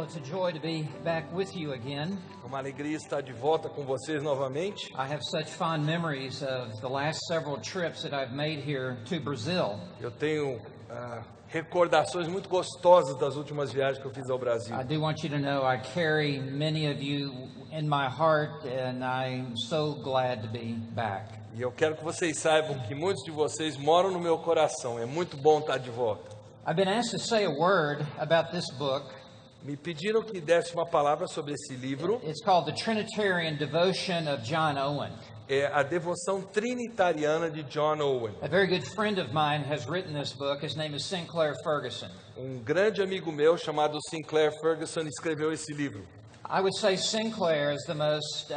it's a joy to be back with you again. É uma alegria estar de volta com vocês novamente. I have such fond memories of the last several trips that I've made here to Brazil. Eu tenho recordações muito gostosas das últimas viagens que eu fiz ao Brasil. I do want you to know I carry many of you in my heart, and I'm so glad to be back. E eu quero que vocês saibam que muitos de vocês moram no meu coração. É muito bom estar de volta. I've been asked to say a word about this book. Me pediram que desse uma palavra sobre esse livro. It's called The Trinitarian Devotion of John Owen. É a devoção trinitariana de John Owen. A very good friend of mine has written this book. His name is Sinclair Ferguson. Grande amigo meu chamado Sinclair Ferguson escreveu esse livro. I would say Sinclair is the most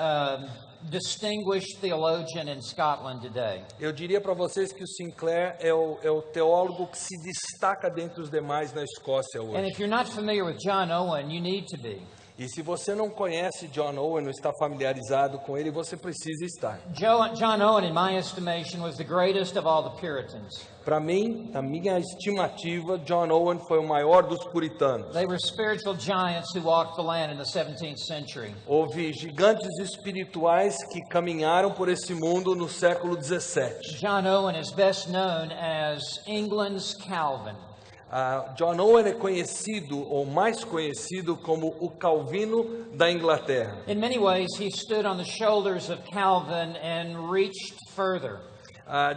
distinguished theologian in Scotland today. Eu diria para vocês que o Sinclair é o teólogo que se destaca dentre os demais na Escócia hoje. And if you're not familiar with John Owen, you need to be. E se você não conhece John Owen, não está familiarizado com ele, você precisa estar. John Owen, in my estimation, was the greatest of all the Puritans. Para mim, na minha estimativa, John Owen foi o maior dos puritanos. They were spiritual giants who walked the land in the 17th century. Houve gigantes espirituais que caminharam por esse mundo no século 17. John Owen is best known as England's Calvin. John Owen é conhecido, ou mais conhecido, como o Calvino da Inglaterra. In many ways, he stood on the shoulders of Calvin and reached further.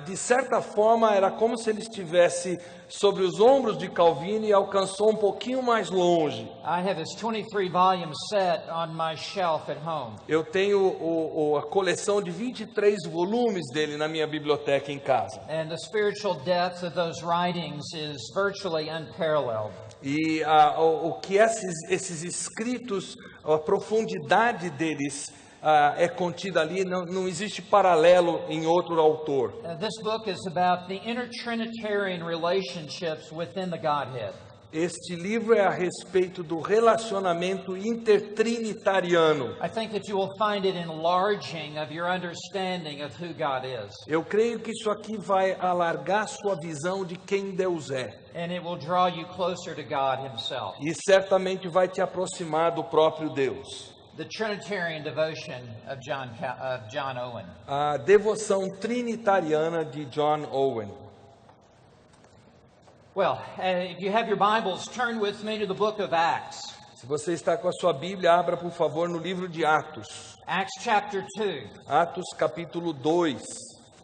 De certa forma, era como se ele estivesse sobre os ombros de Calvino e alcançou um pouquinho mais longe. I have his 23-volume set on my shelf at home. Eu tenho a coleção de 23 volumes dele na minha biblioteca em casa. And the spiritual depth of those writings is virtually unparalleled. E o que esses escritos, a profundidade deles é contida ali, não existe paralelo em outro autor. This book is about the inter-Trinitarian relationships within the Godhead. Este livro é a respeito do relacionamento intertrinitariano. I think that you will find it enlarging of your understanding of who God is. Eu creio que isso aqui vai alargar sua visão de quem Deus é. And it will draw you closer to God Himself. E certamente vai te aproximar do próprio Deus. The Trinitarian Devotion of John Owen. A devoção trinitariana de John Owen. Well, if you have your Bibles, turn with me to the book of Acts. Se você está com a sua Bíblia, abra por favor no livro de Atos. Acts chapter 2. Atos capítulo 2.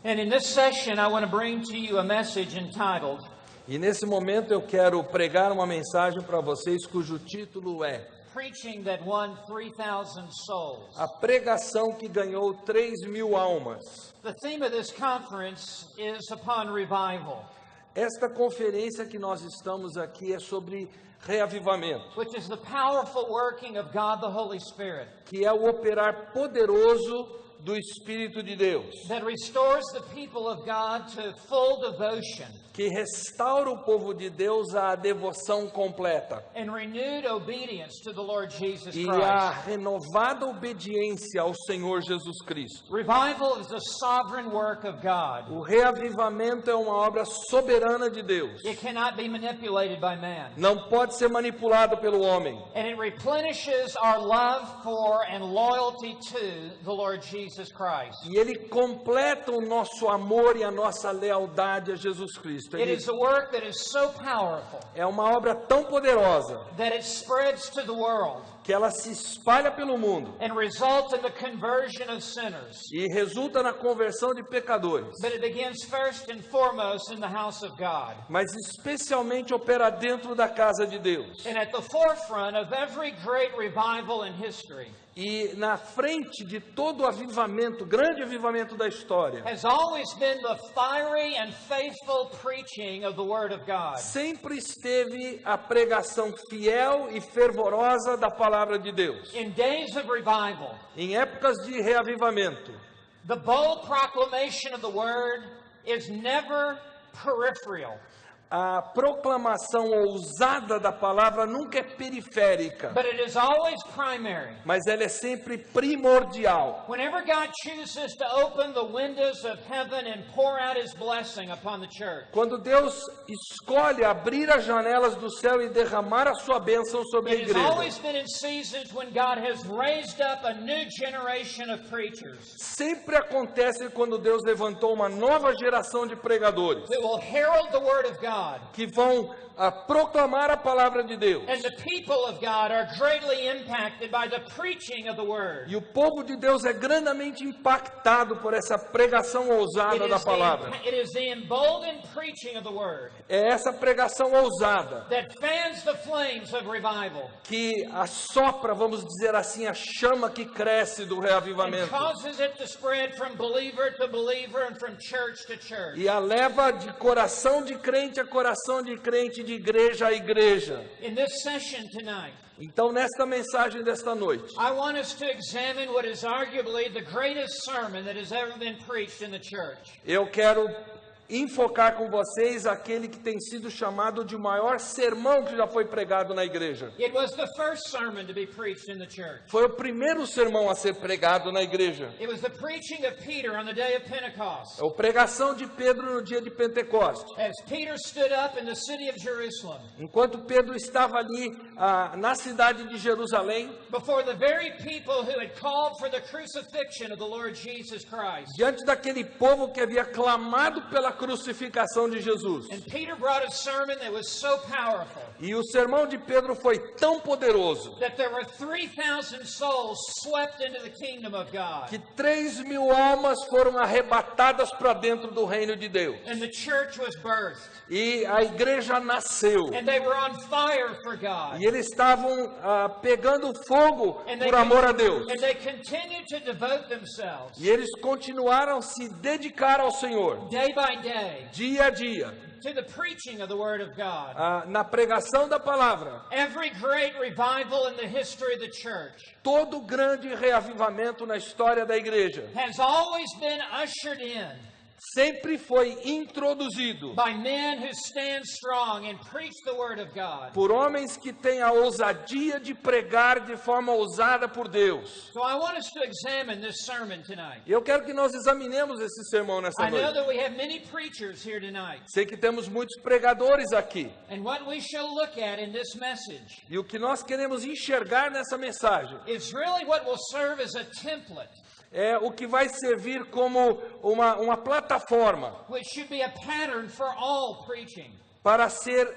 And in this session, I want to bring to you a message entitled, E nesse momento eu quero pregar uma mensagem para vocês cujo título é Preaching That Won 3,000 Souls. A pregação que ganhou 3.000 almas. The theme of this conference is upon revival, Esta conferência que nós estamos aqui é sobre reavivamento, which is the powerful working of God the Holy Spirit que é o operar poderoso do Espírito de Deus, that restores the people of God to full devotion que restaura o povo de Deus à devoção completa and renewed obedience to the Lord Jesus e à Christ. renovada obediência ao Senhor Jesus Cristo. Revival is a sovereign work of God. O reavivamento é uma obra soberana de Deus. It cannot be manipulated by man. Não pode ser manipulado pelo homem. And it replenishes our love for and loyalty to the Lord Jesus Christ. E ele completa o nosso amor e a nossa lealdade a Jesus Cristo. It is a work that is so powerful É uma obra tão poderosa that it spreads to the world que ela se espalha pelo mundo and results in the conversion of sinners. e resulta na conversão de pecadores, But it begins first and foremost in the house of God. mas especialmente opera dentro da casa de Deus. And at the forefront of every great revival in history E na frente de todo o avivamento, grande avivamento da história, has always been the fiery and faithful preaching of the Word of God. sempre esteve a pregação fiel e fervorosa da palavra de Deus. In days of revival, Em épocas de reavivamento, the bold proclamation of the Word is never peripheral. A proclamação ousada da palavra nunca é periférica, but it is always primary. mas ela é sempre primordial. Whenever God chooses to open the windows of heaven and pour out His blessing upon the church, Quando Deus escolhe abrir as janelas do céu e derramar a sua bênção sobre a it has always igreja, been in seasons when God has raised up a new generation of preachers sempre acontece quando Deus levantou uma nova geração de pregadores that will herald the Word of God. que vão proclamar a palavra de Deus. And the people of God are greatly impacted by the preaching of the Word. E o povo de Deus é grandemente impactado por essa pregação ousada da palavra. It is the emboldened preaching of the Word É essa pregação ousada that fans the flames of revival que assopra, vamos dizer assim, a chama que cresce do and reavivamento causes it to spread from believer to believer and from church to church. e a leva de coração de crente a coração de crente, de igreja a igreja. In this session tonight, Então, nesta mensagem desta noite, I want us to examine what is arguably the greatest sermon that has ever been preached in the church. eu quero enfocar com vocês aquele que tem sido chamado de maior sermão que já foi pregado na igreja. It was the first sermon to be preached in the church. Foi o primeiro sermão a ser pregado na igreja. It was the preaching of Peter on the day of Pentecost. É a pregação de Pedro no dia de Pentecostes. As Peter stood up in the city of Jerusalem, Enquanto Pedro estava ali na cidade de Jerusalém, before the very people who had called for the crucifixion of the Lord Jesus Christ. diante daquele povo que havia clamado pela crucificação de Jesus. And Peter brought a sermon that was so powerful E o sermão de Pedro foi tão poderoso that there were 3,000 souls swept into the kingdom of God. que 3.000 almas foram arrebatadas para dentro do reino de Deus. And the church was birthed. E a igreja nasceu. And they were on fire for God. E eles estavam pegando fogo And por amor a Deus. they continued to devote themselves E eles continuaram a se dedicar ao Senhor, day by day dia a dia, to the preaching of the Word of God. na pregação da palavra. Every great revival in the history of the church Todo grande reavivamento na história da igreja has always been ushered in sempre foi introduzido by men who stand strong and preach the Word of God. por homens que têm a ousadia de pregar de forma ousada por Deus. So I want us to examine this sermon tonight. E eu quero que nós examinemos esse sermão nessa I know noite. that we have many preachers here tonight. Sei que temos muitos pregadores aqui. And what we shall look at in this message E o que nós queremos enxergar nessa mensagem is really what will serve as a template, é o que vai servir como uma plataforma which should be a pattern for all preaching. para ser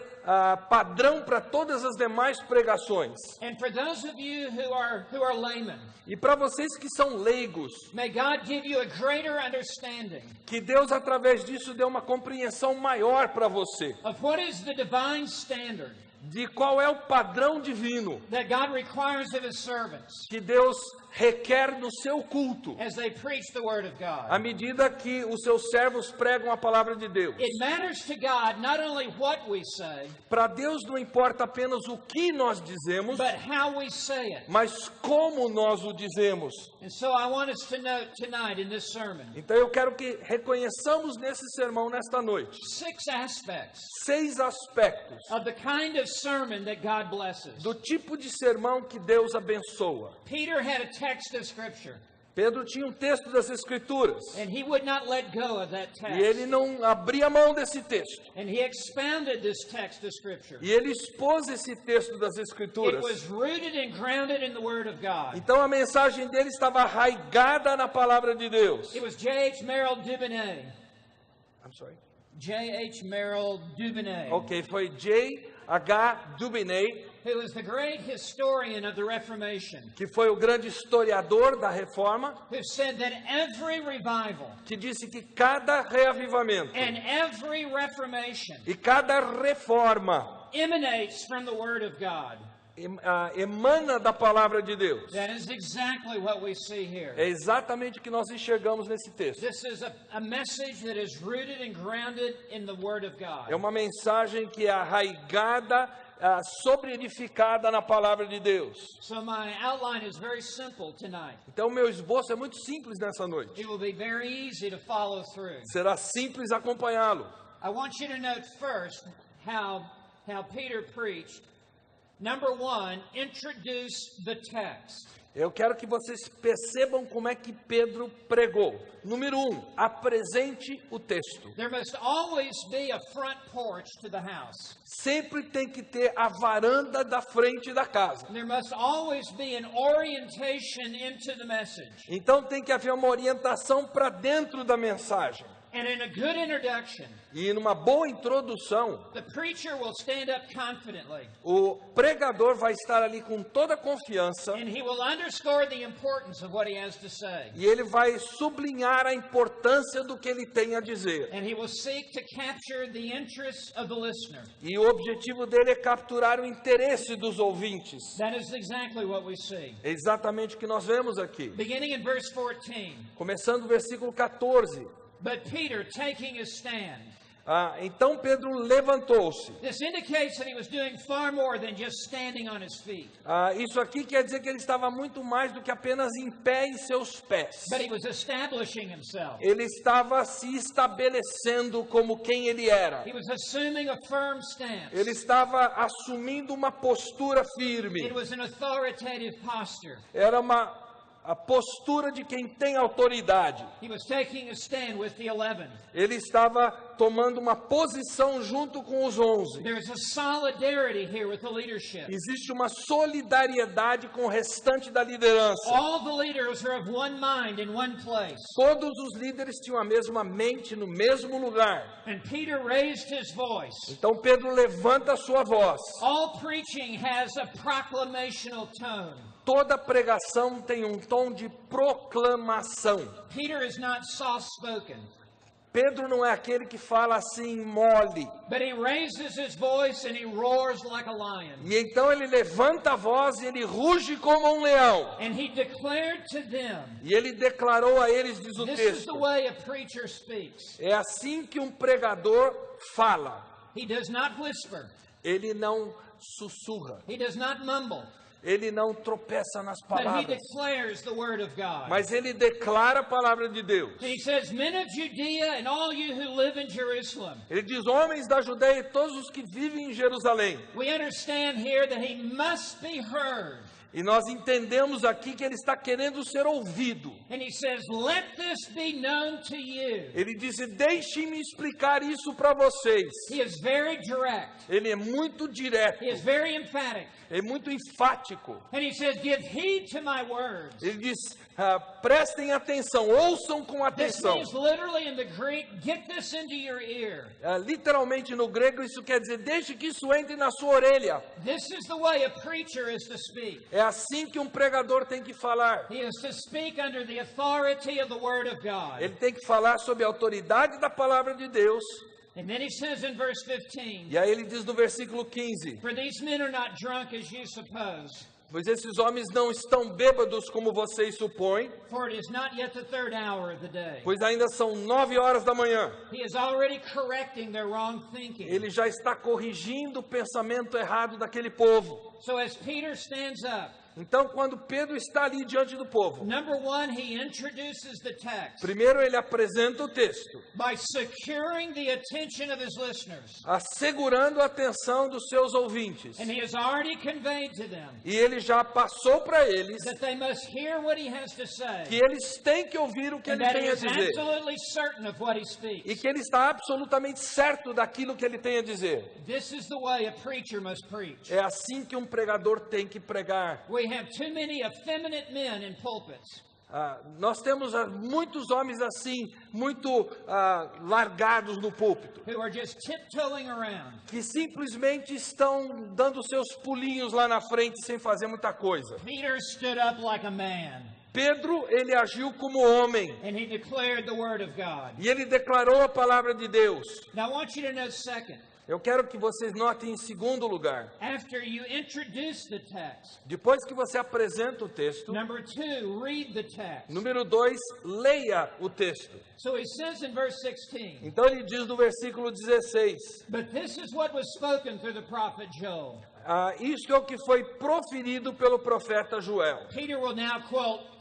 padrão para todas as demais pregações. And for those of you who are laymen, E para vocês que são leigos, may God give you a greater understanding que Deus através disso dê uma compreensão maior para você of what is the divine standard de qual é o padrão divino that God requires of His servants que Deus requer no seu culto, as they preach the Word of à God. medida que os seus servos pregam a palavra de Deus. It matters to God not only what we say, Para Deus não importa apenas o que nós dizemos, but how we say it. mas como nós o dizemos. And so I want us to note tonight in this sermon Então eu quero que reconheçamos nesse sermão, nesta noite, 6 aspects 6 aspectos of the kind of sermon that God blesses. do tipo de sermão que Deus abençoa. Peter had a text of Scripture, Pedro tinha um texto das Escrituras and he would not let go of that e ele text. não abria mão desse texto. And he expounded this text of Scripture. E ele expôs esse texto das It Escrituras. was rooted and grounded in the Word of God. Então a mensagem dele estava arraigada na palavra de Deus. It was J.H. Merrill Dubonnet. I'm sorry. J.H. Merrill Dubonnet, Ok, foi J.H. Dubonnet, who was the great historian of the Reformation, que foi o grande historiador da Reforma, who said that every revival que disse que cada reavivamento and every reformation e cada reforma emanates from the Word of God. emana da palavra de Deus. That is exactly what we see here. É exatamente o que nós enxergamos nesse texto. This is a message that is rooted and grounded in the Word of God. É uma mensagem que é arraigada, sobre-edificada na palavra de Deus. So my outline is very simple tonight. Então, o meu esboço é muito simples nessa noite. It will be very easy to follow through. Será simples acompanhá-lo. I want you to note first how Peter preached. Number one, introduce the text. Eu quero que vocês percebam como é que Pedro pregou. Número 1, apresente o texto. There must always be a front porch to the house. Sempre tem que ter a varanda da frente da casa. There must always be an orientation into the message. Então tem que haver uma orientação para dentro da mensagem. And in a good introduction, E numa boa introdução, the preacher will stand up confidently. o pregador vai estar ali com toda a confiança And he will underscore the importance of what he has to say. e ele vai sublinhar a importância do que ele tem a dizer. And he will seek to capture the interests of the listener. E o objetivo dele é capturar o interesse dos ouvintes. That is exactly what we see. É exatamente o que nós vemos aqui. Beginning in verse 14. Começando o versículo 14. But Peter, taking his stand. Então Pedro levantou-se. This indicates that he was doing far more than just standing on his feet. Isso aqui quer dizer que ele estava muito mais do que apenas em pé em seus pés. But he was establishing himself. Ele estava se estabelecendo como quem ele era. He was assuming a firm stance. Ele estava assumindo uma postura It firme. was an authoritative posture. Era a postura de quem tem autoridade. He was taking a stand with the 11. Ele estava tomando uma posição junto com os 11. There's a solidarity here with the leadership. Existe uma solidariedade com o restante da liderança. All the leaders are of one mind in one place. Todos os líderes tinham a mesma mente no mesmo lugar. And Peter raised his voice. Então Pedro levanta a sua voz. All preaching has a proclamational tone. Toda pregação tem um tom de proclamação. Peter is not soft-spoken, Pedro não é aquele que fala assim mole. but he raises his voice and he roars like a lion. E então ele levanta a voz e ele ruge como um leão. And he declared to them, E ele declarou a eles, diz o this is the texto, way a preacher speaks. é assim que um pregador fala. He does not whisper. Ele não sussurra. He does not mumble. Ele não tropeça nas But he palavras. declares the word of God. Mas ele declara a palavra de Deus. He says, men of Judea and all you who live in Jerusalem. Ele diz, homens da Judeia e todos os que vivem em Jerusalém. We understand here that he must be heard. E nós entendemos aqui que ele está querendo ser ouvido. And he says, let this be known to you. Ele disse, deixem-me explicar isso para vocês. He is very direct. Ele é muito direto, He is very emphatic. é muito enfático. And he says, give heed to my words. Ele diz, prestem atenção, ouçam com This atenção. means literally in the Greek, get this into your ear. Literalmente no grego isso quer dizer, deixe que isso entre na sua orelha. This is the way a preacher is to speak. É assim que um pregador tem que falar. He is to speak under the authority of the Word of God. Ele tem que falar sob a autoridade da palavra de Deus. And then he says in verse 15, E aí ele diz no versículo 15, for these men are not drunk as you suppose, pois esses homens não estão bêbados como vocês supõem, for it is not yet the third hour of the day. pois ainda são 9 horas da manhã. He is already correcting their wrong thinking. Ele já está corrigindo o pensamento errado daquele povo. So as Peter stands up, Então, quando Pedro está ali diante do povo, number one, he introduces the text primeiro ele apresenta o texto, by securing the attention of his listeners. assegurando a atenção dos seus ouvintes. And he has already conveyed to them E ele já passou para eles that they must hear what he has to say, que eles têm que ouvir o que and ele that he tem a is dizer. absolutely certain of what he E speaks. que ele está absolutamente certo daquilo que ele tem a dizer. This is the way a preacher must preach. É assim que um pregador tem que pregar. We have too many effeminate men in pulpits. Nós temos muitos homens assim, muito largados no púlpito, Who are just tiptoeing around. que simplesmente estão dando seus pulinhos lá na frente sem fazer muita coisa. Peter stood up like a man, Pedro, ele agiu como homem and he declared the word of God. e ele declarou a palavra de Deus. Now I want you to note second, Eu quero que vocês notem em segundo lugar, after you introduce the text, depois que você apresenta o texto, number two, read the text. número 2, leia o texto. So he says in verse 16, Então ele diz no versículo 16, but this is what was spoken through the prophet Joel. Isto é o que foi proferido pelo profeta Joel. Peter will now quote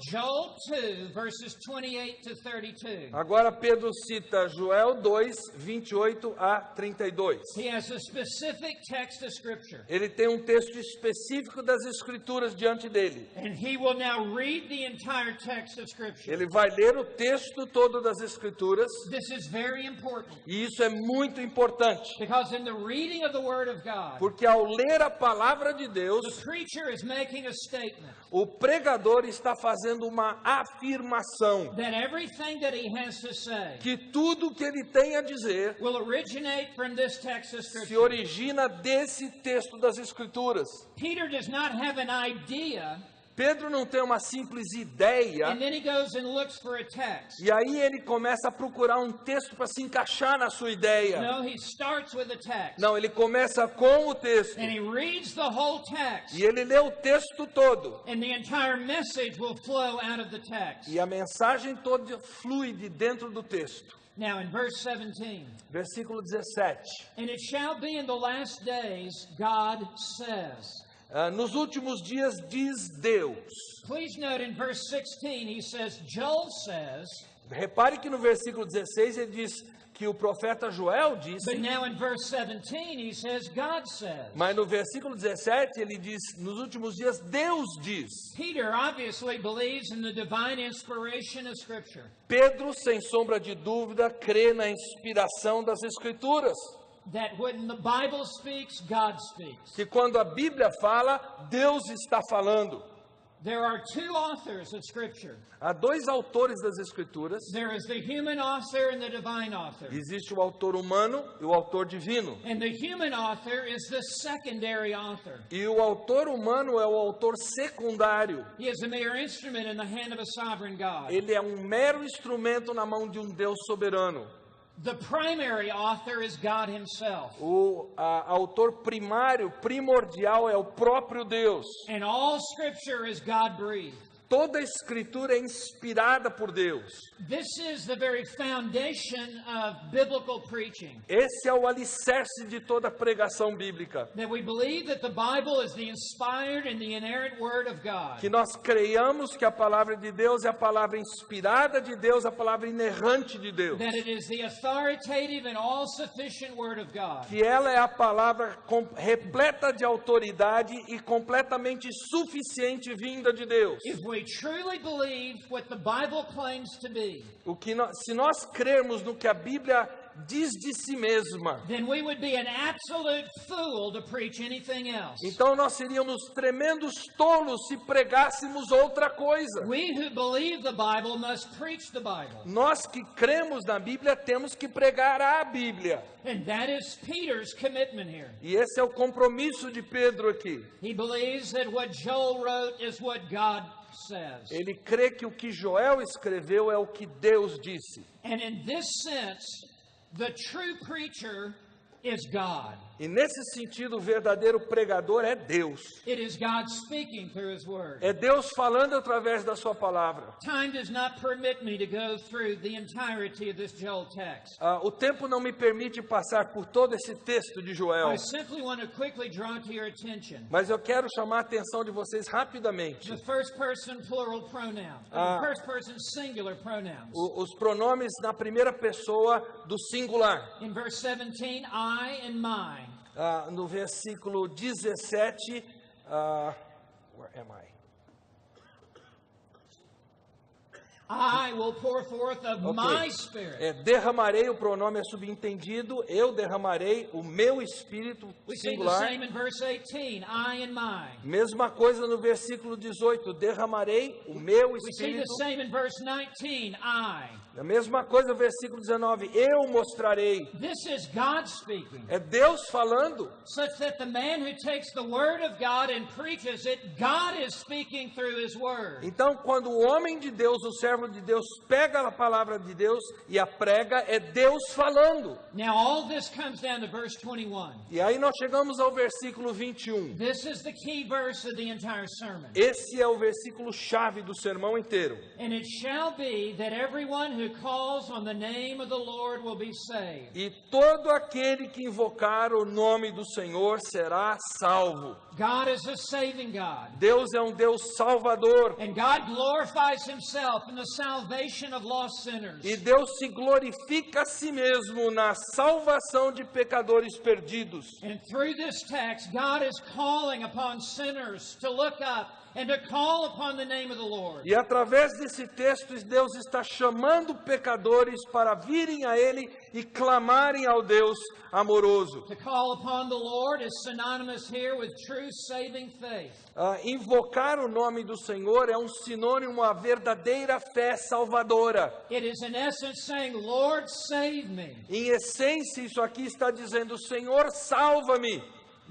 Joel 2, verses 28 to 32. Agora Pedro cita Joel 2, 28 a 32. He has a specific text of Scripture. Ele tem um texto específico das Escrituras diante dele. And he will now read the entire text of Scripture. Ele vai ler o texto todo das Escrituras. This is very important. E isso é muito importante. Because in the reading of the Word of God, Porque ao ler a palavra de Deus, the preacher is making a statement o pregador está fazendo uma afirmação that everything that he has to say que tudo que ele tem a dizer will originate from this text of se Scripture. origina desse texto das Escrituras. Peter does not have an idea, Pedro não tem uma simples ideia and then he goes and looks for a text. e aí ele começa a procurar um texto para se encaixar na sua ideia. No, he starts with a text. Não, ele começa com o texto And he reads the whole text. e ele lê o texto todo. And the entire message will flow out of the text. E a mensagem toda flui de dentro do texto. Now in verse 17. Versículo 17. And it shall be in the last days, God says. Nos últimos dias diz Deus. Please note in verse 16 he says, Joel says. Repare que no versículo 16 ele diz que o profeta Joel disse. But now in verse 17 he says, God says. Mas no versículo 17 ele diz, nos últimos dias Deus diz. Peter obviously believes in the divine inspiration of Scripture. Pedro, sem sombra de dúvida, crê na inspiração das Escrituras. That when the Bible speaks, God speaks. Que quando a Bíblia fala, Deus está falando. There are two authors of Scripture. Há dois autores das Escrituras. There is the human author and the divine author. Existe o autor humano e o autor divino. And the human author is the secondary author. E o autor humano é o autor secundário. He is a mere instrument in the hand of a sovereign God. Ele é um mero instrumento na mão de um Deus soberano. The primary author is God himself. O autor primário, primordial, é o próprio Deus. And all Scripture is God-breathed. Toda a Escritura é inspirada por Deus. This is the very foundation of biblical preaching. Esse é o alicerce de toda pregação bíblica. That we believe that the Bible is the inspired and the inerrant Word of God. Que nós creiamos que a palavra de Deus é a palavra inspirada de Deus, a palavra inerrante de Deus. That it is the authoritative and all-sufficient Word of God. Que ela é a palavra repleta de autoridade e completamente suficiente vinda de Deus. If we truly believe what the Bible claims to be, Se nós crermos no que a Bíblia diz de si mesma, then we would be an absolute fool to preach anything else. então nós seríamos tremendos tolos se pregássemos outra coisa. We who believe the Bible must preach the Bible. Nós que cremos na Bíblia temos que pregar a Bíblia. And that is Peter's commitment here. E esse é o compromisso de Pedro aqui. He believes that what Joel wrote is what God says. Ele crê que o que Joel escreveu é o que Deus disse. And in this sense, the true preacher is God. E nesse sentido, o verdadeiro pregador é Deus. It is God speaking through His Word. É Deus falando através da sua palavra. Time does not permit me to go through the entirety of this Joel text. O tempo não me permite passar por todo esse texto de Joel. I simply want to quickly draw to your attention Mas eu quero chamar a atenção de vocês rapidamente. the first person plural pronoun, first person singular pronouns. Os pronomes na primeira pessoa do singular. In verse 17, I and mine. No versículo 17, where am I? I will pour forth of my spirit. Derramarei, o pronome é subentendido, eu derramarei o meu espírito We see the singular. same in verse 18, I and mine. Mesma coisa no versículo 18, derramarei o meu We see the espírito. same in verse 19, I. A mesma coisa no versículo 19, eu mostrarei. This is God speaking. É Deus falando. Such that the man who takes the word of God and preaches it, God is speaking through His word. Então, quando o homem de Deus, o servo servo de Deus pega a palavra de Deus e a prega, é Deus falando. Now all this comes down to verse 21. E aí nós chegamos ao versículo 21. This is the key verse of the entire sermon. Esse é o versículo chave do sermão inteiro. And it shall be that everyone who calls on the name of the Lord will be saved. E todo aquele que invocar o nome do Senhor será salvo. God is a saving God. Deus é um Deus salvador. And God glorifies himself in the salvation of lost sinners. E Deus se glorifica a si mesmo na salvação de pecadores perdidos. And through this text, God is calling upon sinners to look up and to call upon the name of the Lord. E através desse texto, Deus está chamando pecadores para virem a Ele e clamarem ao Deus amoroso. To call upon the Lord is synonymous here with true saving faith. Invocar o nome do Senhor é um sinônimo à verdadeira fé salvadora. It is in essence saying, Lord, save me. Em essência, isso aqui está dizendo, Senhor, salva-me.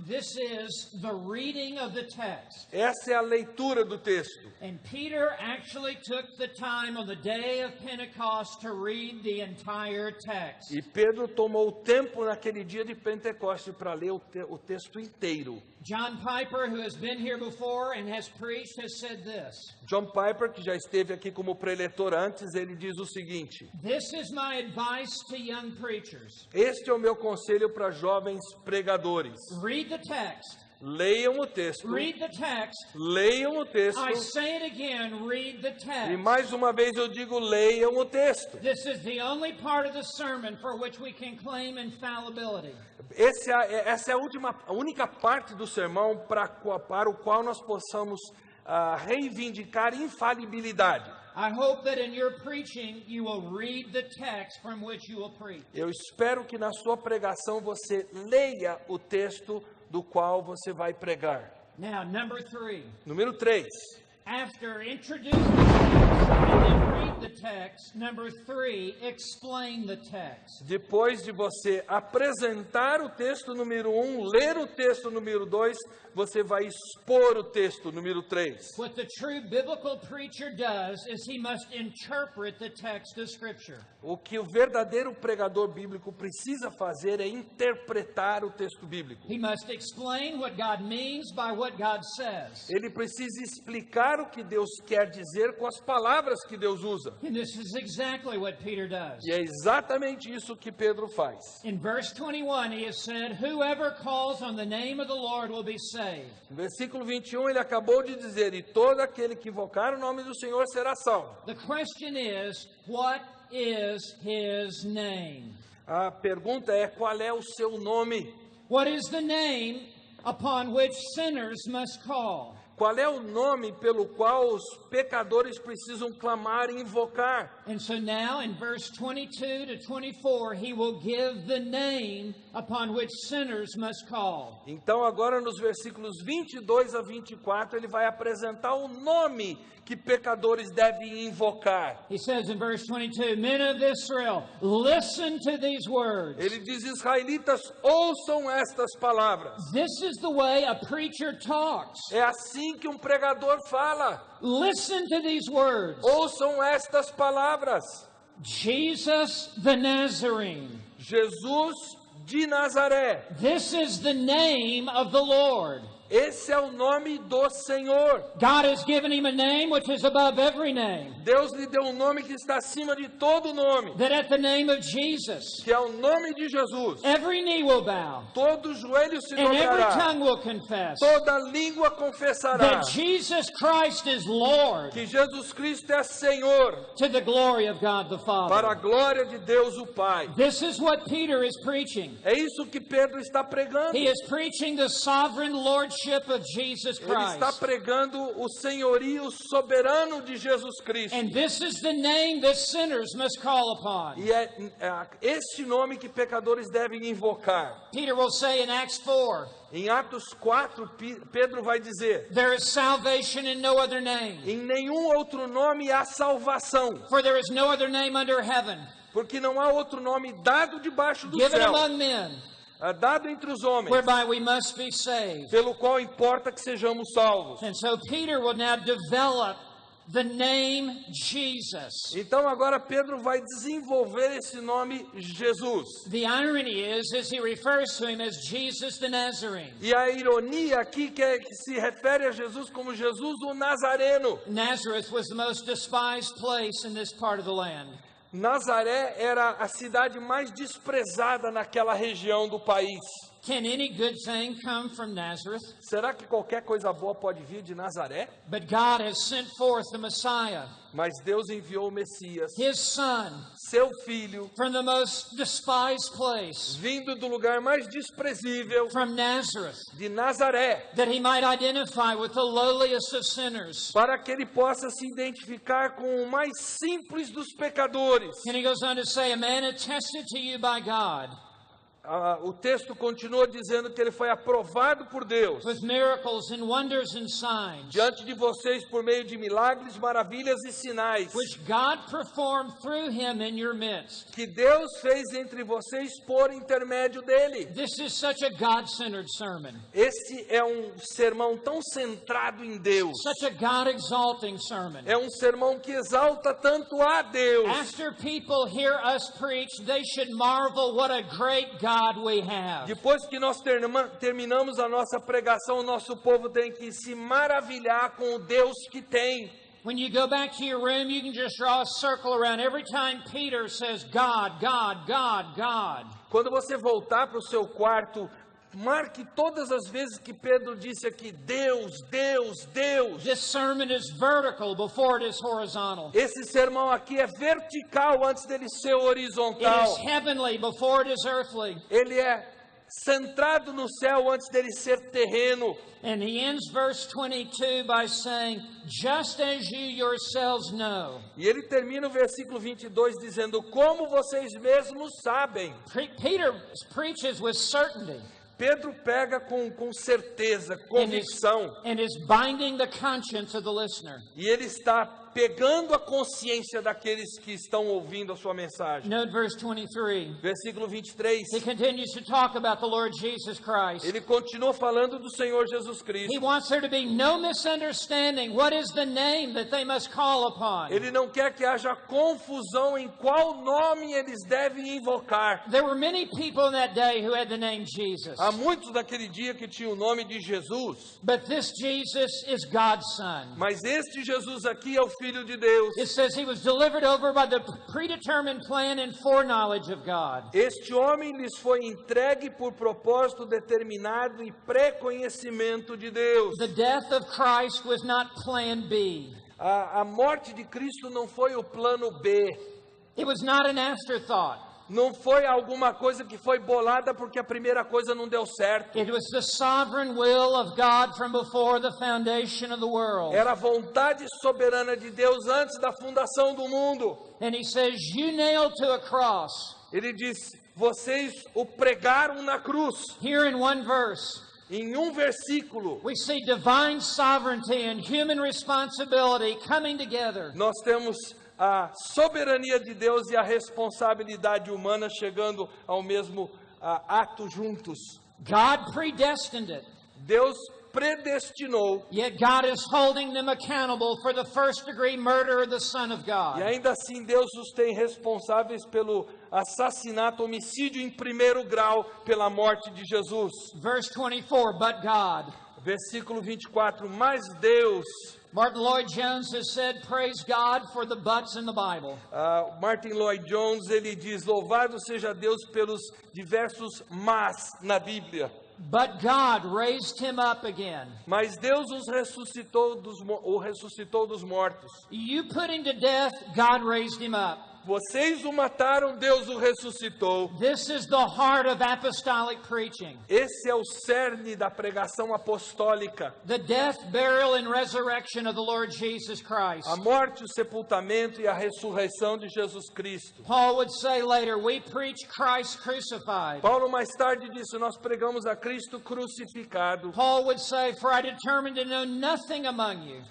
This is the reading of the text. Essa é a leitura do texto. And Peter actually took the time on the day of Pentecost to read the entire text. E Pedro tomou o tempo naquele dia de Pentecostes para ler o texto inteiro. John Piper, who has been here before and has preached, has said this. John Piper, que já esteve aqui como preletor antes, ele diz o seguinte: This is my advice to young preachers. Este é o meu conselho para jovens pregadores. Read the text. Leiam o texto. Read the text. Leiam o texto. I say it again, read the text. E mais uma vez eu digo, leiam o texto. This is the only part of the sermon for which we can claim infallibility. Essa é a única parte do sermão para o qual nós possamos reivindicar infalibilidade. I hope that in your preaching you will read the text from which you will preach. Eu espero que na sua pregação você leia o texto do qual você vai pregar. Now, number 3. Número 3. After introducing the text and then read the text, number 3, explain the text. Depois de você apresentar o texto número 1, ler o texto número 2, você vai expor o texto número 3. What the true biblical preacher does is he must interpret the text of Scripture. O que o verdadeiro pregador bíblico precisa fazer é interpretar o texto bíblico. He must explain what God means by what God says. Ele precisa explicar o que Deus quer dizer com as palavras que Deus usa. And this is exactly what Peter does. E é exatamente isso que Pedro faz. In verse 21, he has said, Whoever calls on the name of the Lord will be saved. No versículo 21, ele acabou de dizer, e todo aquele que invocar o nome do Senhor será salvo. The question is, what is his name? A pergunta é, qual é o seu nome? What is the name upon which sinners must call? Qual é o nome pelo qual os pecadores precisam clamar e invocar? And so now in verse 22 to 24, he will give the name upon which sinners must call. Então agora nos versículos 22 a 24, ele vai apresentar o nome que pecadores devem invocar. He says in verse 22, Men of Israel, listen to these words. Ele diz, israelitas, ouçam estas palavras. This is the way a preacher talks. É assim que um pregador fala. Listen to these words. Ouçam estas palavras. Jesus the Nazarene. Jesus de Nazaré. This is the name of the Lord. Esse é o nome do Senhor. God has given him a name which is above every name. Deus lhe deu um nome que está acima de todo nome. That at the name of Jesus, Que é o nome de Jesus. every knee will bow. Todo joelho se And every dobrará. tongue will confess Toda língua confessará. that Jesus Christ is Lord, Que Jesus Cristo é Senhor. to the glory of God the Para a Father. glória de Deus o Pai. This is what Peter is preaching. É isso que Pedro está pregando. He is preaching the sovereign lordship of Jesus Ele está Christ. pregando o senhorio soberano de Jesus Cristo. And this is the name that sinners must call upon. E é este nome que pecadores devem invocar. Peter will say in Acts 4, Em Atos 4, Pedro vai dizer, there is salvation in no other name, em nenhum outro nome há salvação, for there is no other name under heaven porque não há outro nome dado debaixo do given céu, among men dado entre os homens, whereby we must be saved. pelo qual importa que sejamos salvos. And so Peter will now develop the name Jesus. Então agora Pedro vai desenvolver esse nome Jesus. The irony is he refers to him as Jesus the Nazarene. E a ironia aqui que se refere a Jesus como Jesus o Nazareno. Nazareth was the most despised place in this part of the land. Nazaré era a cidade mais desprezada naquela região do país. Can any good thing come from Nazareth? Será que qualquer coisa boa pode vir de Nazaré? But God has sent forth the Messiah, Mas Deus enviou o Messias, His Son, seu filho, from the most despised place, vindo do lugar mais desprezível, from Nazareth, de Nazaré, that He might identify with the lowliest of sinners. para que ele possa se identificar com o mais simples dos pecadores. And He goes on to say, a man attested to you by God, O texto continua dizendo que ele foi aprovado por Deus with miracles and wonders and signs, diante de vocês por meio de milagres, maravilhas e sinais which God performed through Him in your midst. que Deus fez entre vocês por intermédio dele. This is such a God-centered sermon, Este é um sermão tão centrado em Deus. such a God-exalting sermon. É um sermão que exalta tanto a Deus. After people hear us preach, they should marvel what a great God we have. Depois que nós terminamos a nossa pregação, o nosso povo tem que se maravilhar com o Deus que tem. When you go back to your room, you can just draw a circle around every time Peter says, God, God, God, God. Quando você voltar para o seu quarto, marque todas as vezes que Pedro disse aqui, Deus, Deus, Deus. This sermon is vertical before it is horizontal. Esse sermão aqui é vertical antes dele ser It horizontal. is heavenly before it is earthly. Ele é centrado no céu antes dele ser terreno. And he ends verse 22 by saying, just as you yourselves know. E ele termina o versículo 22 dizendo, como vocês mesmos sabem. Peter preaches with certainty. Pedro pega com certeza, convicção. And is binding the conscience of the listener. E ele está pegando a consciência daqueles que estão ouvindo a sua mensagem. Note verse 23. Versículo 23. He continues to talk about the Lord Jesus Christ. Ele continua falando do Senhor Jesus Cristo. He wants there to be no misunderstanding. What is the name that they must call upon? Ele não quer que haja confusão em qual nome eles devem invocar. There were many people in that day who had the name Jesus. Há muitos naquele dia que tinham o nome de Jesus. But this Jesus is God's Son. Mas este Jesus aqui é o Filho de Deus. It says he was delivered over by the predetermined plan and foreknowledge of God. Este homem lhes foi entregue por propósito determinado e pré-conhecimento de Deus. The death of Christ was not plan B. A morte de Cristo não foi o plano B. It was not an afterthought. Não foi alguma coisa que foi bolada porque a primeira coisa não deu certo. It was the sovereign will of God from before the foundation of the world. Era a vontade soberana de Deus antes da fundação do mundo. And he says, you nailed to a cross. Ele disse, vocês o pregaram na cruz. Here in one verse, Em um versículo, we see divine sovereignty and human responsibility coming together. nós temos a soberania de Deus e a responsabilidade humana chegando ao mesmo ato juntos. God predestined it. Deus predestinou, Yet God is holding them accountable for the first degree murder of the Son of e God. ainda assim Deus os tem responsáveis pelo assassinato, homicídio em primeiro grau pela morte de Jesus. Verse 24, but God. Versículo 24, mas Deus. Martin Lloyd-Jones has said, praise God for the buts in the Bible. Martin Lloyd-Jones, ele diz, louvado seja Deus pelos diversos mas na Bíblia. But God raised him up again. Mas Deus o ressuscitou dos mortos. You put him to death, God raised him up. Vocês o mataram, Deus o ressuscitou. This is the heart of apostolic preaching. Esse é o cerne da pregação apostólica. The death, burial, and resurrection of the Lord Jesus Christ. A morte, o sepultamento e a ressurreição de Jesus Cristo. Paul would say later, we preach Christ crucified. Paulo mais tarde disse, nós pregamos a Cristo crucificado. Paul would say, for I determined to know nothing among you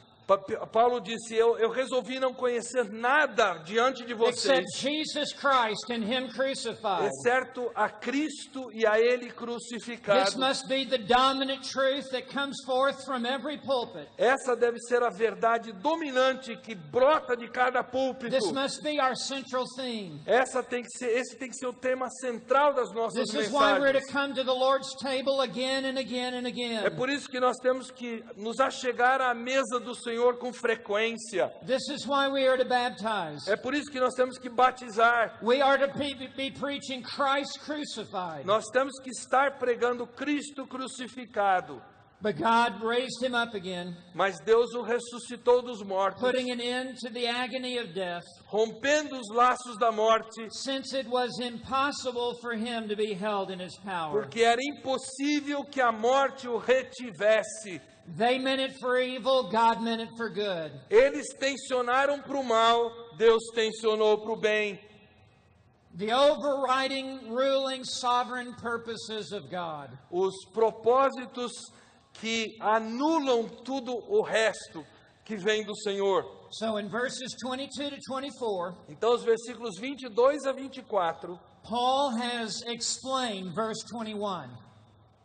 Paulo disse, eu resolvi não conhecer nada diante de vocês, except Jesus Christ and Him crucified. exceto a Cristo e a Ele This crucificado. must be the dominant truth that comes forth from every pulpit. Essa deve ser a verdade dominante que brota de cada púlpito. This must be our central theme. Esse tem que ser o tema central das nossas This is why we're to mensagens. come to the Lord's table again and again and É again. por isso que nós temos que nos achegar à mesa do Senhor com frequência. This is why we are to baptize. É por isso que nós temos que batizar. We are to be preaching Christ crucified. Nós temos que estar pregando Cristo crucificado. But God raised Him up again, Mas Deus o ressuscitou dos mortos, putting an end to the agony of death, rompendo os laços da morte, since it was impossible for Him to be held in His power. porque era impossível que a morte o retivesse. They meant it for evil, God meant it for good. Eles tensionaram para o mal, Deus tensionou para o bem. The overriding, ruling, sovereign purposes of God. Os propósitos que anulam tudo o resto que vem do Senhor. So in verses 22 to 24, Então, os versículos 22 a 24, Paul has explained verse 21.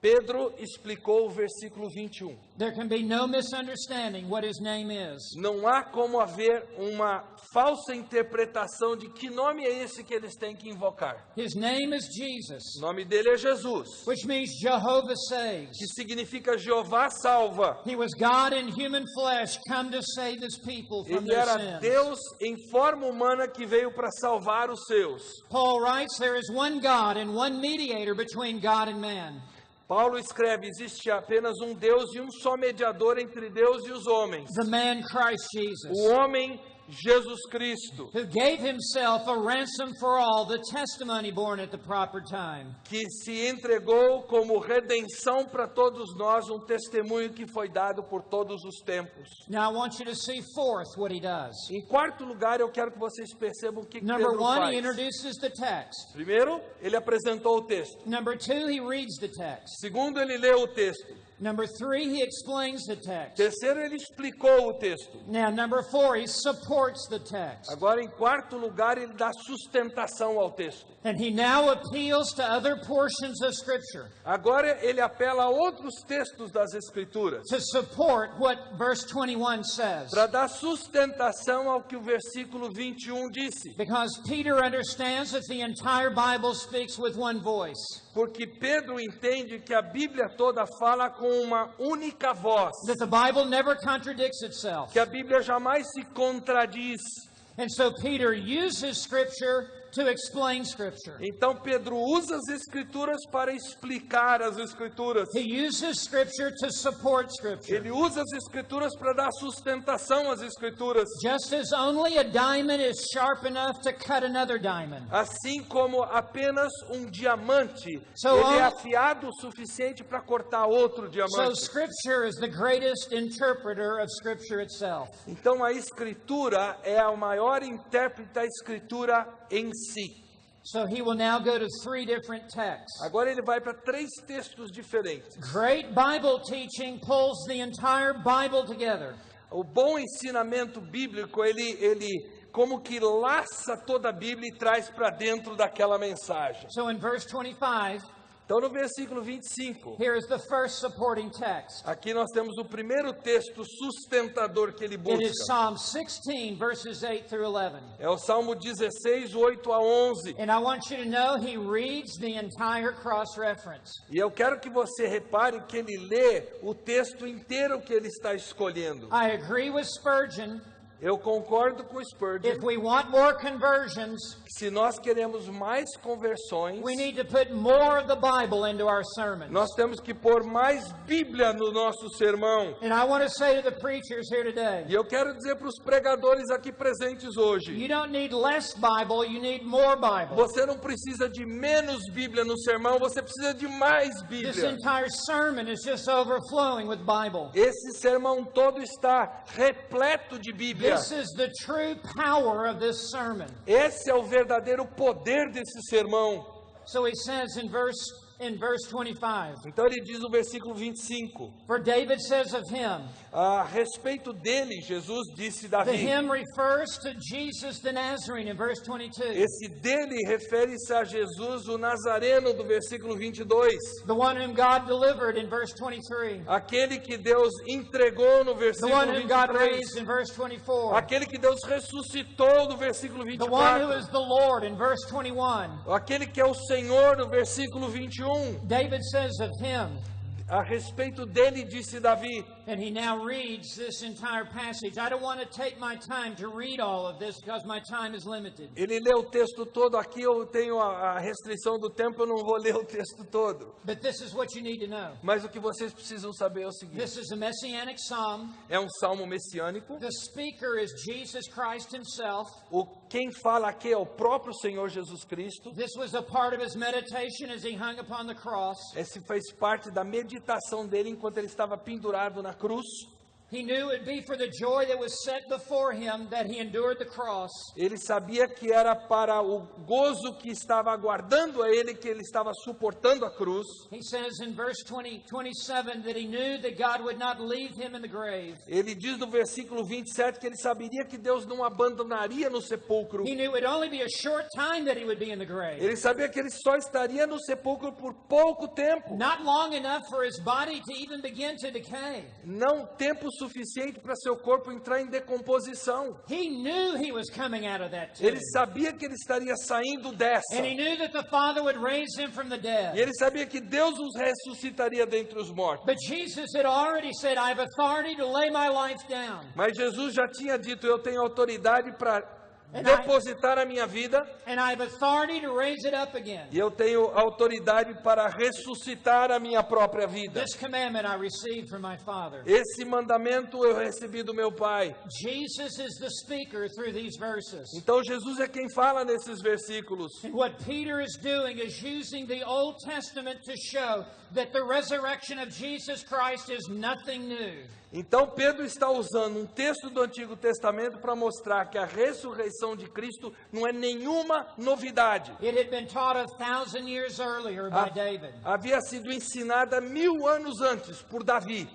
Pedro explicou o versículo 21. There can be no misunderstanding what His name is. Não há como haver uma falsa interpretação de que nome é esse que eles têm que invocar. His name is Jesus, O nome dele é Jesus, which means Jehovah saves. que significa Jeová salva. He was God in human flesh, come to save His people from Ele their era sins. Deus em forma humana que veio para salvar os seus. Paul writes, there is one God and one mediator between God and man. Paulo escreve, existe apenas um Deus e um só mediador entre Deus e os homens. The man Christ Jesus, O homem Jesus Cristo, who gave Himself a ransom for all, the testimony born at the proper time. que se entregou como redenção para todos nós, um testemunho que foi dado por todos os tempos. Now I want you to see forth what He does. Em quarto lugar, eu quero que vocês percebam o que Number Pedro one, He faz. introduces the text. Primeiro, ele apresentou o texto. Number two, He reads the text. Segundo, ele leu o texto. Number three, He explains the text. Terceiro, ele explicou o texto. Now, number four, He supports the text. Agora, em quarto lugar, ele dá sustentação ao texto. And He now appeals to other portions of Scripture Agora, ele apela a outros textos das Escrituras to support what verse 21 says. para dar sustentação ao que o versículo 21 disse. Because Peter understands that the entire Bible speaks with one voice. Porque Pedro entende que a Bíblia toda fala com uma única voz, That the Bible never contradicts itself. que a Bíblia jamais se contradiz. And so Peter uses Scripture to explain Scripture. Então Pedro usa as Escrituras para explicar as Escrituras. He uses Scripture to support Scripture. Ele usa as Escrituras para dar sustentação às Escrituras. Just as only a diamond is sharp enough to cut another diamond. Assim como apenas um diamante, So, ele é afiado o suficiente para cortar outro So diamante. Scripture is the greatest interpreter of Scripture itself. Então a Escritura é a maior intérprete da Escritura em si. So he will now go to three different texts. Agora ele vai para três textos diferentes. Great Bible teaching pulls the entire Bible together. O bom ensinamento bíblico, ele como que laça toda a Bíblia e traz para dentro daquela mensagem. So in verse 25, Então no versículo 25, here is the first supporting text. aqui nós temos o primeiro texto sustentador que ele It is busca. Psalm 16, verses 8 through 11. É o Salmo 16, 8 a 11. And I want you to know he reads the entire cross-reference. E eu quero que você repare que ele lê o texto inteiro que ele está escolhendo. I agree with Spurgeon. Eu concordo com Spurgeon. If we want more conversions, Se nós queremos mais conversões, we need to put more of the Bible into our sermons. nós temos que pôr mais Bíblia no nosso sermão. And I want to say to the preachers here today, E eu quero dizer para os pregadores aqui presentes hoje, you don't need less Bible, you need more Bible. você não precisa de menos Bíblia no sermão, você precisa de mais This Bíblia. entire sermon is just overflowing with Bible. Esse sermão todo está repleto de Bíblia. This is the true power of this sermon. Esse é o verdadeiro poder desse sermão. So he says in verse in verse 25. Então ele diz no versículo 25, For David says of him, a respeito dele, Jesus disse the Davi. hymn refers to Jesus the Nazarene in verse 22. Esse dele refere-se a Jesus o Nazareno do versículo 22. The one whom God delivered in verse 23. Aquele que Deus entregou no The versículo one whom God 23. raised in verse 24. Aquele que Deus ressuscitou no versículo The one who 24. is the Lord in verse 21. Aquele que é o Senhor no versículo 21. David says of him, A respeito dele disse Davi. and he now reads this entire passage. I don't want to take my time to read all of this because my time is limited. Ele lê o texto todo aqui, eu tenho a restrição do tempo, eu não vou ler o texto todo. But this is what you need to know. Mas o que vocês precisam saber é o seguinte. This is a messianic psalm. É um salmo messiânico. The speaker is Jesus Christ himself. Quem fala aqui é o próprio Senhor Jesus Cristo. This was a part of his meditation as he hung upon the cross. Esse fez parte da meditação dele enquanto ele estava pendurado na cruz. He knew it would be for the joy that was set before him that he endured the cross. Ele sabia que era para o gozo que estava aguardando a ele, que ele estava suportando a cruz. He says in verse 27 that he knew that God would not leave him in the grave. Ele diz no versículo 27 que ele saberia que Deus não abandonaria no sepulcro. He knew it would only be a short time that he would be in the grave. Ele sabia que ele só estaria no sepulcro por pouco tempo. Not long enough for his body to even begin to decay. Não tempo suficiente para seu corpo entrar em decomposição. He knew he was coming out of that tomb. Ele sabia que ele estaria saindo dessa. And he knew that the Father would raise him from the E dead. ele sabia que Deus os ressuscitaria dentre os mortos. But Jesus had already said, I have authority to lay my life down. Mas Jesus já tinha dito, eu tenho autoridade para And depositar a minha vida And I have authority to raise it up again. e eu tenho autoridade para ressuscitar a minha própria vida. This commandment I received from my Father. Esse mandamento eu recebi do meu Pai. Jesus is the speaker through these verses. Então Jesus é quem fala nesses versículos. And what Peter is doing is using the Old Testament to show that the resurrection of Jesus Christ is nothing new. Então Pedro está usando um texto do Antigo Testamento para mostrar que a ressurreição de Cristo não é nenhuma novidade. It had been taught 1,000 years earlier by David. Havia sido ensinada 1000 anos antes por Davi.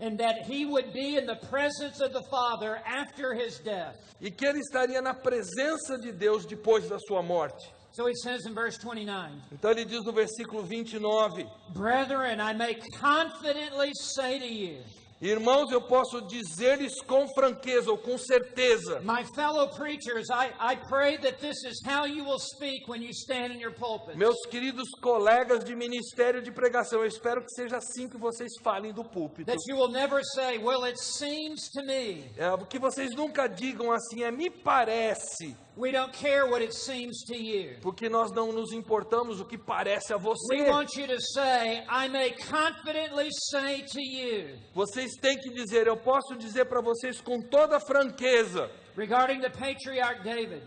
And that he would be in the presence of the Father after his death. E que ele estaria na presença de Deus depois da sua morte. So he says in verse 29, Então ele diz no versículo 29, Brethren, I may confidently say to you, irmãos, eu posso dizer-lhes com franqueza ou com certeza. my fellow preachers, I pray that this is how you will speak when you stand in your pulpit. Meus queridos colegas de ministério de pregação, eu espero que seja assim que vocês falem do púlpito. That you will never say, well, it seems to me. Que vocês nunca digam assim, me parece. We don't care what it seems to you. Porque nós não nos importamos o que parece a você. We want you to say, I may confidently say to you. Vocês têm que dizer, eu posso dizer para vocês com toda franqueza. Regarding the patriarch David.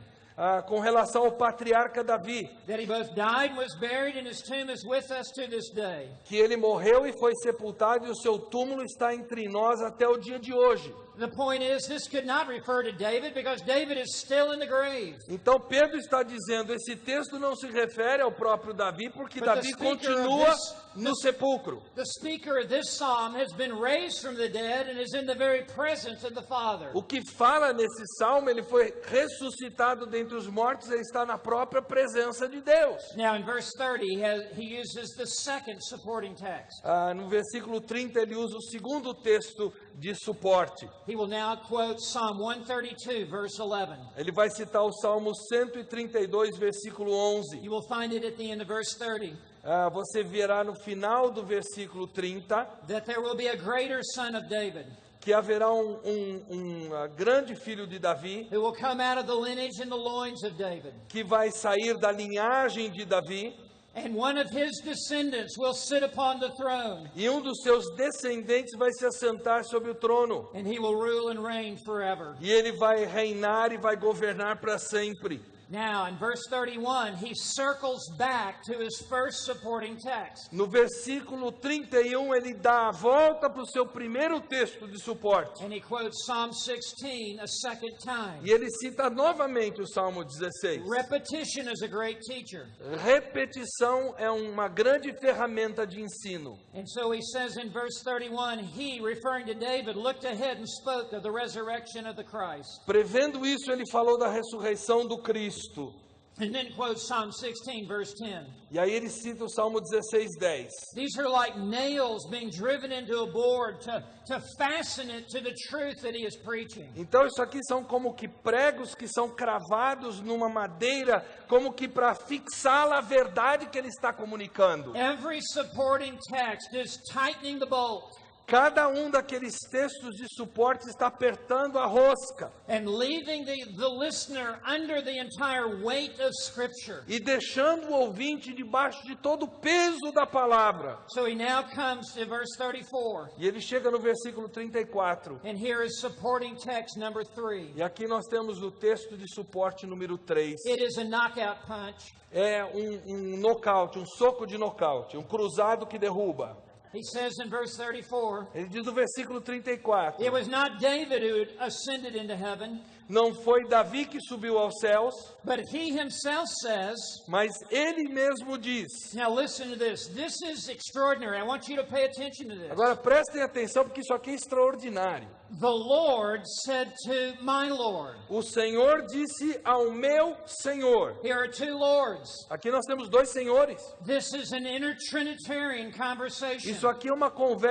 Com relação ao patriarca Davi. That he both died and was buried and his tomb is with us to this day. Que ele morreu e foi sepultado e o seu túmulo está entre nós até o dia de hoje. The point is, this could not refer to David because David is still in the grave. Então Pedro está dizendo, esse texto não se refere ao próprio Davi, porque Davi continua no sepulcro. The speaker of this psalm has been raised from the dead and is in the very presence of the Father. O que fala nesse salmo, ele foi ressuscitado dentre os mortos, ele está na própria presença de Deus. Now in verse 30, he uses the second supporting text. No versículo 30 ele usa o segundo texto de suporte. He will now quote Psalm 132, verse 11. Ele vai citar o Salmo 132, versículo 11. You will find it at the end of verse 30. Você verá no final do versículo 30 that there will be a greater son of David. Que haverá grande filho de Davi. Who will come out of the lineage and the loins of David. Que vai sair da linhagem de Davi. And one of his descendants will sit upon the throne. E dos seus descendentes vai se assentar sobre o trono. And he will rule and reign forever. E ele vai reinar e vai governar para sempre. Now, in verse 31, he circles back to his first supporting text. No versículo 31, ele dá a volta para o seu primeiro texto de suporte. And he quotes Psalm 16 a second time. E ele cita novamente o Salmo 16. Repetition is a great teacher. Repetição é uma grande ferramenta de ensino. And so he says in verse 31, he, referring to David, looked ahead and spoke of the resurrection of the Christ. Prevendo isso, ele falou da ressurreição do Cristo. And then quotes Psalm 16, verse 10. E aí ele cita o Salmo 16:10. These are like nails being driven into a board to fasten it to the truth that he is preaching. Então isso aqui são como que pregos que são cravados numa madeira, como que para fixá-la a verdade que ele está comunicando. Every supporting text is tightening the bolt Cada daqueles textos de suporte está apertando a rosca and leaving the listener under the entire weight of Scripture. e deixando o ouvinte debaixo de todo o peso da palavra. So he now comes to verse 34. E ele chega no versículo 34. And here is supporting text number 3. E aqui nós temos o texto de suporte número 3. It is a knockout punch. É um nocaute, um soco de nocaute, um cruzado que derruba. He says in verse 34, Ele diz no versículo 34. it was not David who ascended into heaven, Não foi Davi que subiu aos céus, but he himself says, mas ele mesmo diz. now listen to this. This is extraordinary. I want you to pay attention to this. Agora prestem atenção porque isso aqui é extraordinário. The Lord said to my Lord. O Senhor disse ao meu Senhor. Here are two Lords. Aqui nós temos dois senhores. This is an inner Trinitarian conversation. Isso aqui é uma conversa